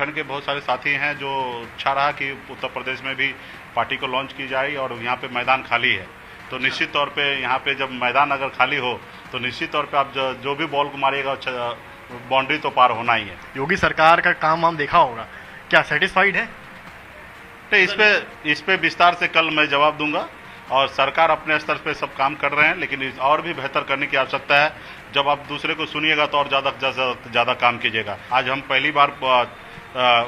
संगठन के बहुत सारे साथी हैं जो अच्छा रहा कि उत्तर प्रदेश में भी पार्टी को लॉन्च की जाए और यहाँ पे मैदान खाली है, तो निश्चित तौर पे यहाँ पे जब मैदान अगर खाली हो तो निश्चित तौर पे आप जो भी बॉल को मारिएगा बाउंड्री तो पार होना ही है। योगी सरकार का काम हम देखा होगा, क्या सेटिस्फाइड है? तो इस पे विस्तार से कल मैं जवाब दूंगा। और सरकार अपने स्तर पे सब काम कर रहे हैं, लेकिन और भी बेहतर करने की आवश्यकता है। जब आप दूसरे को सुनिएगा तो और ज़्यादा काम कीजिएगा। आज हम पहली बार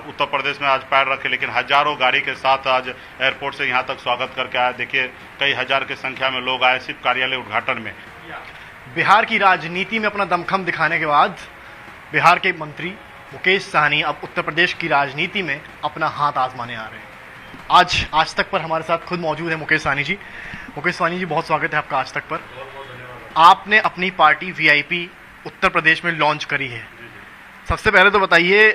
उत्तर प्रदेश में आज पैर रखे, लेकिन हजारों गाड़ी के साथ आज एयरपोर्ट से यहाँ तक स्वागत करके आए। देखिए कई हजार की संख्या में लोग आए सिर्फ कार्यालय उद्घाटन में। बिहार की राजनीति में अपना दमखम दिखाने के बाद बिहार के मंत्री मुकेश सहनी अब उत्तर प्रदेश की राजनीति में अपना हाथ आजमाने आ रहे हैं। आज तक पर हमारे साथ खुद मौजूद है मुकेश सहनी जी। मुकेश सहनी जी, बहुत स्वागत है आपका आज तक पर। आपने अपनी पार्टी वीआईपी उत्तर प्रदेश में लॉन्च करी है। सबसे पहले तो बताइए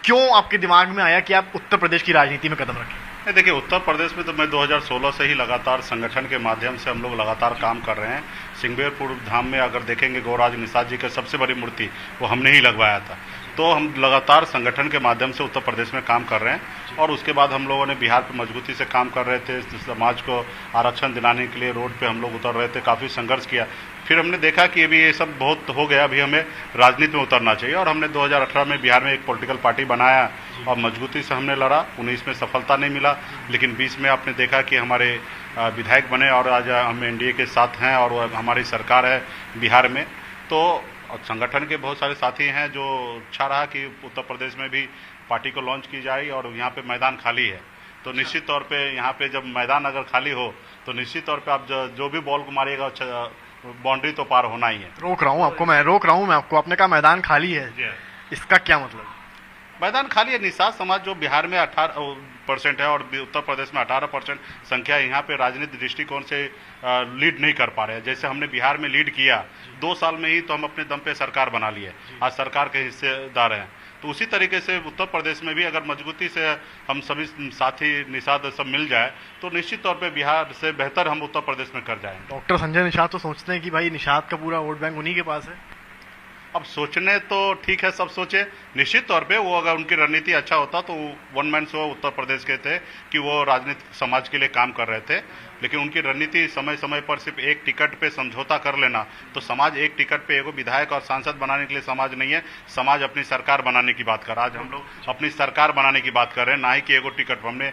क्यों आपके दिमाग में आया कि आप उत्तर प्रदेश की राजनीति में कदम रखें? देखिए, उत्तर प्रदेश में तो मैं 2016 से ही लगातार संगठन के माध्यम से हम लोग लगातार काम कर रहे हैं। सिंगबेरपुर धाम में अगर देखेंगे गौराज निषाद जी का सबसे बड़ी मूर्ति वो हमने ही लगवाया था। तो हम लगातार संगठन के माध्यम से उत्तर प्रदेश में काम कर रहे हैं। और उसके बाद हम लोगों ने बिहार पर मजबूती से काम कर रहे थे। समाज को आरक्षण दिलाने के लिए रोड पे हम लोग उतर रहे थे, काफ़ी संघर्ष किया। फिर हमने देखा कि अभी ये सब बहुत हो गया, अभी हमें राजनीति में उतरना चाहिए। और हमने 2018 में बिहार में एक पॉलिटिकल पार्टी बनाया और मजबूती से हमने लड़ा। 19 में सफलता नहीं मिला, लेकिन 20 में आपने देखा कि हमारे विधायक बने और आज हम एनडीए के साथ हैं और हमारी सरकार है बिहार में। तो संगठन के बहुत सारे साथी हैं जो अच्छा रहा कि उत्तर प्रदेश में भी पार्टी को लॉन्च की जाए और यहाँ पे मैदान खाली है, तो निश्चित तौर पे यहाँ पे जब मैदान अगर खाली हो तो निश्चित तौर पे आप जो भी बॉल को मारिएगा बाउंड्री तो पार होना ही है। रोक रहा हूँ आपको। आपने कहा मैदान खाली है, इसका क्या मतलब? मैदान खाली है। निषाद समाज जो बिहार में 18% है और उत्तर प्रदेश में 18% संख्या, यहाँ पे राजनीतिक दृष्टिकोण से लीड नहीं कर पा रहे हैं। जैसे हमने बिहार में लीड किया 2 साल में ही, तो हम अपने दम पे सरकार बना लिए, आज सरकार के हिस्सेदार हैं। तो उसी तरीके से उत्तर प्रदेश में भी अगर मजबूती से हम सभी साथी निषाद सब मिल जाए तो निश्चित तौर पे बिहार से बेहतर हम उत्तर प्रदेश में कर जाएंगे। डॉक्टर संजय निषाद तो सोचते हैं कि भाई निषाद का पूरा वोट बैंक उन्हीं के पास है। अब सोचने तो ठीक है, सब सोचे। निश्चित तौर पे वो अगर उनकी रणनीति अच्छा होता तो one man show Uttar Pradesh के थे कि वो राजनीतिक समाज के लिए काम कर रहे थे, लेकिन उनकी रणनीति समय समय पर सिर्फ एक टिकट पे समझौता कर लेना। तो समाज एक टिकट पे एगो विधायक और सांसद बनाने के लिए समाज नहीं है, समाज अपनी सरकार बनाने की बात कर रहा है। आज हम लोग अपनी सरकार बनाने की बात कर रहे हैं, ना ही कि एगो टिकट। हमने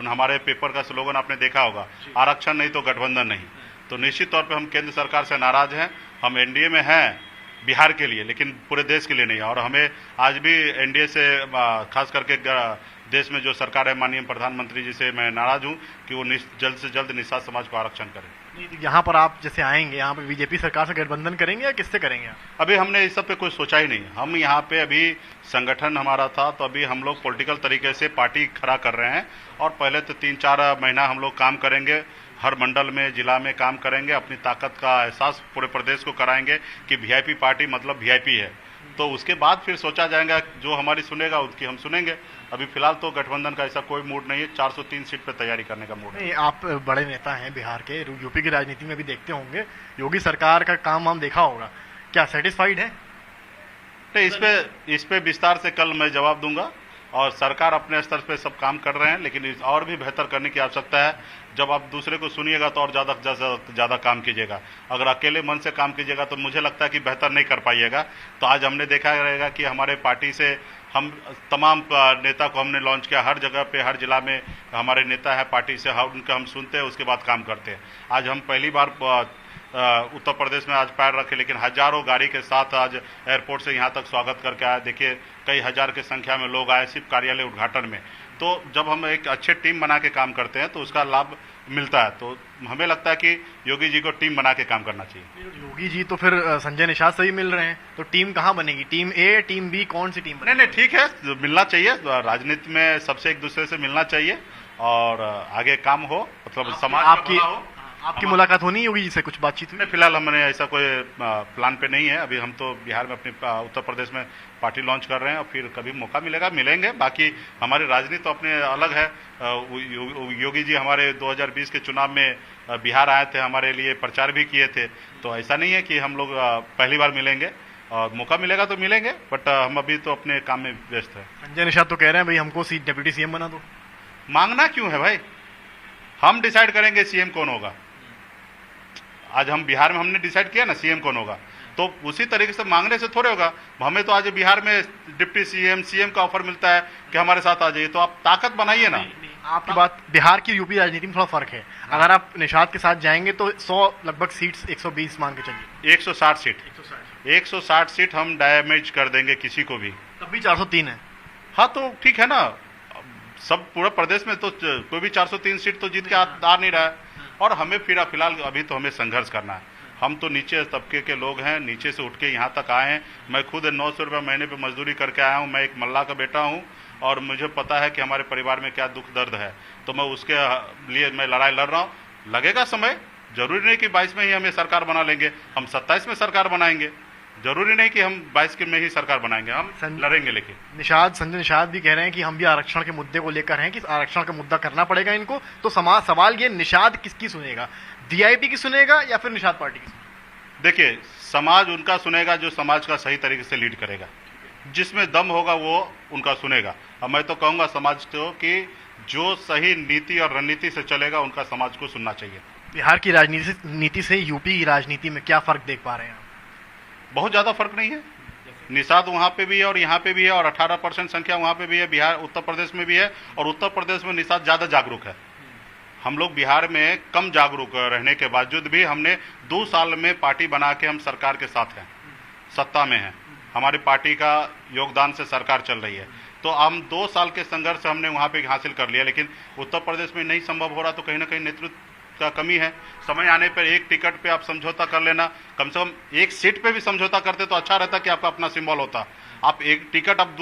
हमारे पेपर का स्लोगन आपने देखा होगा, आरक्षण नहीं तो गठबंधन नहीं। तो निश्चित तौर पर हम केंद्र सरकार से नाराज हैं। हम एनडीए में हैं बिहार के लिए, लेकिन पूरे देश के लिए नहीं। और हमें आज भी एनडीए से खास करके देश में जो सरकार है माननीय प्रधानमंत्री जी से मैं नाराज हूं कि वो जल्द से जल्द निषाद समाज को आरक्षण करें। यहाँ पर आप जैसे आएंगे, यहाँ पे बीजेपी सरकार से गठबंधन करेंगे या किससे करेंगे? अभी हमने इस सब पे कोई सोचा ही नहीं। हम यहाँ पे अभी संगठन हमारा था, तो अभी हम लोग पॉलिटिकल तरीके से पार्टी खड़ा कर रहे हैं और पहले तो 3-4 महीना हम लोग काम करेंगे, हर मंडल में जिला में काम करेंगे, अपनी ताकत का एहसास पूरे प्रदेश को कराएंगे कि वीआईपी पार्टी मतलब वीआईपी है। तो उसके बाद फिर सोचा जाएगा, जो हमारी सुनेगा उसकी हम सुनेंगे। अभी फिलहाल तो गठबंधन का ऐसा कोई मूड नहीं है, 403 सीट पे तैयारी करने का मूड है। आप बड़े नेता हैं बिहार के, यूपी की राजनीति में भी देखते होंगे, योगी सरकार का काम हम देखा होगा, क्या सेटिस्फाइड है? तो इस पे विस्तार से कल मैं जवाब दूंगा। और सरकार अपने स्तर पे सब काम कर रहे हैं, लेकिन और भी बेहतर करने की आवश्यकता है। जब आप दूसरे को सुनिएगा तो और ज़्यादा काम कीजिएगा। अगर अकेले मन से काम कीजिएगा तो मुझे लगता है कि बेहतर नहीं कर पाइएगा। तो आज हमने देखा रहेगा कि हमारे पार्टी से हम तमाम नेता को हमने लॉन्च किया, हर जगह पे हर जिला में हमारे नेता है पार्टी से, उनका हम सुनते हैं, उसके बाद काम करते हैं। आज हम पहली बार उत्तर प्रदेश में आज पैर रखे, लेकिन हजारों गाड़ी के साथ आज एयरपोर्ट से यहाँ तक स्वागत करके आए। देखिए कई हजार की संख्या में लोग आए सिर्फ कार्यालय उद्घाटन में। तो जब हम एक अच्छे टीम बना के काम करते हैं तो उसका लाभ मिलता है। तो हमें लगता है कि योगी जी को टीम बना के काम करना चाहिए। योगी जी तो फिर संजय निषाद से ही मिल रहे हैं, तो टीम कहाँ बनेगी? टीम ए, टीम बी, कौन सी टीम? नहीं, ठीक है, मिलना चाहिए। राजनीति में सबसे एक दूसरे से मिलना चाहिए और आगे काम हो, मतलब समाज आपकी मुलाकात होनी होगी जिससे कुछ बातचीत हुई? फिलहाल हमने ऐसा कोई प्लान पे नहीं है। अभी हम तो बिहार में अपनी उत्तर प्रदेश में पार्टी लॉन्च कर रहे हैं और फिर कभी मौका मिलेगा मिलेंगे। बाकी हमारी राजनीति तो अपने अलग है। योगी जी हमारे 2020 के चुनाव में बिहार आए थे, हमारे लिए प्रचार भी किए थे। तो ऐसा नहीं है कि हम लोग पहली बार मिलेंगे। और मौका मिलेगा तो मिलेंगे, बट हम अभी तो अपने काम में व्यस्त है। संजय निषाद तो कह रहे हैं भाई हमको डिप्टी सीएम बना दो। मांगना क्यों है भाई, हम डिसाइड करेंगे सीएम कौन होगा। आज हम बिहार में हमने डिसाइड किया ना सीएम कौन होगा, तो उसी तरीके से मांगने से थोड़े होगा। हमें तो आज बिहार में डिप्टी सीएम का ऑफर मिलता है कि हमारे साथ आ जाइए, तो आप ताकत बनाइए ना। आपकी बात, बिहार की यूपी राजनीति में थोड़ा फर्क है। अगर आप निषाद के साथ जाएंगे तो 100 लगभग सीट्स 120 मान के चलिए 160 सीट हम डैमेज कर देंगे किसी को भी। तब भी 403 है। हाँ तो ठीक है ना, सब पूरा प्रदेश में तो कोई भी 403 सीट तो जीत के आ नहीं रहा है। और हमें फिलहाल अभी तो हमें संघर्ष करना है। हम तो नीचे तबके के लोग हैं, नीचे से उठ के यहाँ तक आए हैं। मैं खुद 900 रुपये महीने पे मजदूरी करके आया हूँ। मैं एक मल्ला का बेटा हूँ और मुझे पता है कि हमारे परिवार में क्या दुख दर्द है, तो मैं उसके लिए मैं लड़ाई लड़ रहा हूँ। लगेगा समय, जरूरी नहीं कि 22 में ही हमें सरकार बना लेंगे, हम 27 में सरकार बनाएंगे। जरूरी नहीं कि हम 22 के में ही सरकार बनाएंगे, हम लड़ेंगे। लेकिन संजय निषाद भी कह रहे हैं कि हम भी आरक्षण के मुद्दे को लेकर हैं कि आरक्षण का मुद्दा करना पड़ेगा इनको। तो सवाल ये, निषाद किसकी सुनेगा, वीआईपी की सुनेगा या फिर निषाद पार्टी की? देखिए, समाज उनका सुनेगा जो समाज का सही तरीके से लीड करेगा, जिसमें दम होगा वो उनका सुनेगा। अब मैं तो कहूंगा समाज को कि जो सही नीति और रणनीति से चलेगा उनका समाज को सुनना चाहिए। बिहार की राजनीति से यूपी की राजनीति में क्या फर्क देख पा रहे हैं? बहुत ज्यादा फर्क नहीं है। निषाद वहां पे भी है और यहाँ पे भी है, और 18% संख्या वहां पे भी है, बिहार उत्तर प्रदेश में भी है। और उत्तर प्रदेश में निषाद ज्यादा जागरूक है। हम लोग बिहार में कम जागरूक रहने के बावजूद भी हमने 2 साल में पार्टी बना के हम सरकार के साथ हैं, सत्ता में हैं। हमारी पार्टी का योगदान से सरकार चल रही है। तो हम 2 साल के संघर्ष हमने वहाँ पे हासिल कर लिया, लेकिन उत्तर प्रदेश में नहीं संभव हो रहा। तो कहीं ना कहीं नेतृत्व का कमी है। समय आने पर एक टिकट पे आप समझौता कर लेना, कम से कम एक सीट पे भी समझौता करते तो अच्छा रहता कि आपका अपना सिंबल होता। आप एक टिकट आप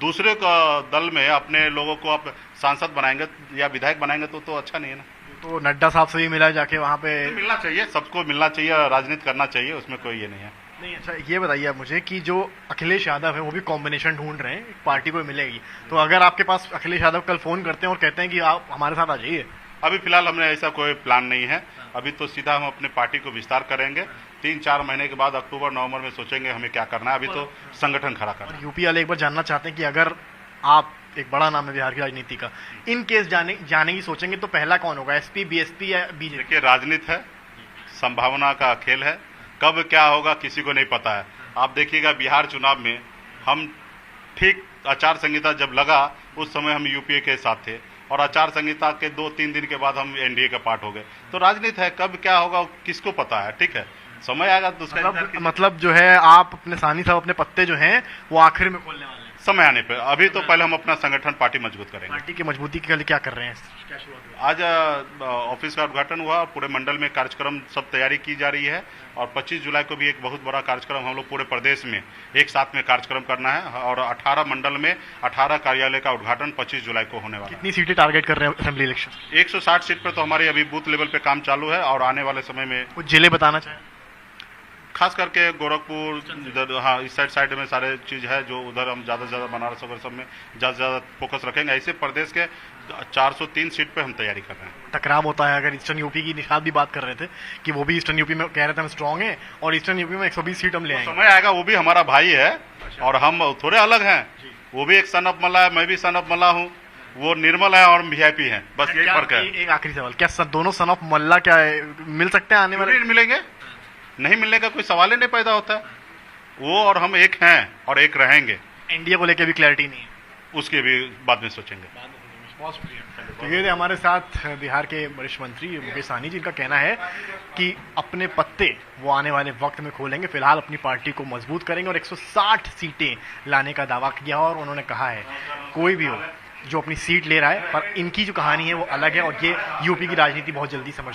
दूसरे का दल में अपने लोगों को आप सांसद बनाएंगे या विधायक बनाएंगे तो अच्छा नहीं है ना। तो नड्डा साहब से भी मिला जाके वहाँ पे? मिलना चाहिए, सबको मिलना चाहिए, राजनीति करना चाहिए, उसमें कोई ये नहीं है। नहीं, अच्छा ये बताइए आप मुझे कि जो अखिलेश यादव है वो भी कॉम्बिनेशन ढूंढ रहे हैं, पार्टी को मिलेगी। तो अगर आपके पास अखिलेश यादव कल फोन करते हैं और कहते हैं कि आप हमारे साथ आ जाइए? अभी फिलहाल हमने ऐसा कोई प्लान नहीं है। अभी तो सीधा हम अपने पार्टी को विस्तार करेंगे। 3-4 महीने के बाद अक्टूबर नवंबर में सोचेंगे हमें क्या करना है। अभी तो संगठन खड़ा करना है। यूपी वाले एक बार जानना चाहते हैं कि अगर आप, एक बड़ा नाम है बिहार की राजनीति का, इन केस जाने की सोचेंगे तो पहला कौन होगा, एसपी, बीएसपी या बीजेपी? देखिए, राजनीति है, संभावना का खेल है, कब क्या होगा किसी को नहीं पता है। आप देखिएगा बिहार चुनाव में हम ठीक आचार संहिता जब लगा उस समय हम यूपीए के साथ थे, और आचार संहिता के 2-3 दिन के बाद हम एनडीए का पार्ट हो गए। तो राजनीति है, कब क्या होगा किसको पता है। ठीक है, समय आएगा दूसरा। मतलब जो है आप अपने सानी साहब अपने पत्ते जो हैं वो आखिर में खोलने वाले हैं समय आने पे। अभी तो पहले हम अपना संगठन पार्टी मजबूत करेंगे। पार्टी की मजबूती के लिए क्या कर रहे हैं? क्या शुरुआत हुई? आज ऑफिस का उद्घाटन हुआ, पूरे मंडल में कार्यक्रम सब तैयारी की जा रही है, और 25 जुलाई को भी एक बहुत बड़ा कार्यक्रम हम लोग पूरे प्रदेश में एक साथ में कार्यक्रम करना है। और 18 मंडल में 18 कार्यालय का उद्घाटन 25 जुलाई को होने वाला है। कितनी सीटें टारगेट कर रहे हैं असेंबली इलेक्शन? 160 सीट पर तो हमारी अभी बूथ लेवल पे काम चालू है, और आने वाले समय में कुछ जिले बताना चाहें? खास करके गोरखपुर, इधर, हाँ, इस साइड में सारे चीज है जो उधर हम ज़्यादा से ज़्यादा बनारस वगैरह सब में ज़्यादा फोकस रखेंगे। ऐसे प्रदेश के 403 सीट पे हम तैयारी कर रहे हैं। टकराव होता है? अगर ईस्टर्न यूपी की निषाद भी बात कर रहे थे कि वो भी ईस्टर्न यूपी में कह रहे थे हम स्ट्रांग हैं, और ईस्टर्न यूपी में 120 सीट हम ले आएंगे। समय आएगा, वो भी हमारा भाई है और हम थोड़े अलग हैं। वो भी एक सन ऑफ मल्ला है, मैं भी सन ऑफ मल्ला हूँ। वो निर्मल है और वीआईपी है, बस यही फर्क है। एक आखिरी सवाल, क्या दोनों सन ऑफ मल्ला क्या मिल सकते हैं आने वाले? मिलेंगे, नहीं मिलने का कोई सवाल ही नहीं पैदा होता है। वो और हम एक हैं और एक रहेंगे। एनडीए को लेकर भी क्लैरिटी नहीं है, उसके भी बाद में सोचेंगे। बहुत शुक्रिया। तो ये थे हमारे साथ बिहार के वरिष्ठ मंत्री मुकेश सहनी, जिनका कहना है कि अपने पत्ते वो आने वाले वक्त में खोलेंगे। फिलहाल अपनी पार्टी को मजबूत करेंगे और 160 सीटें लाने का दावा किया। और उन्होंने कहा है कोई भी हो जो अपनी सीट ले रहा है, पर इनकी जो कहानी है वो अलग है, और ये यूपी की राजनीति बहुत जल्दी समझ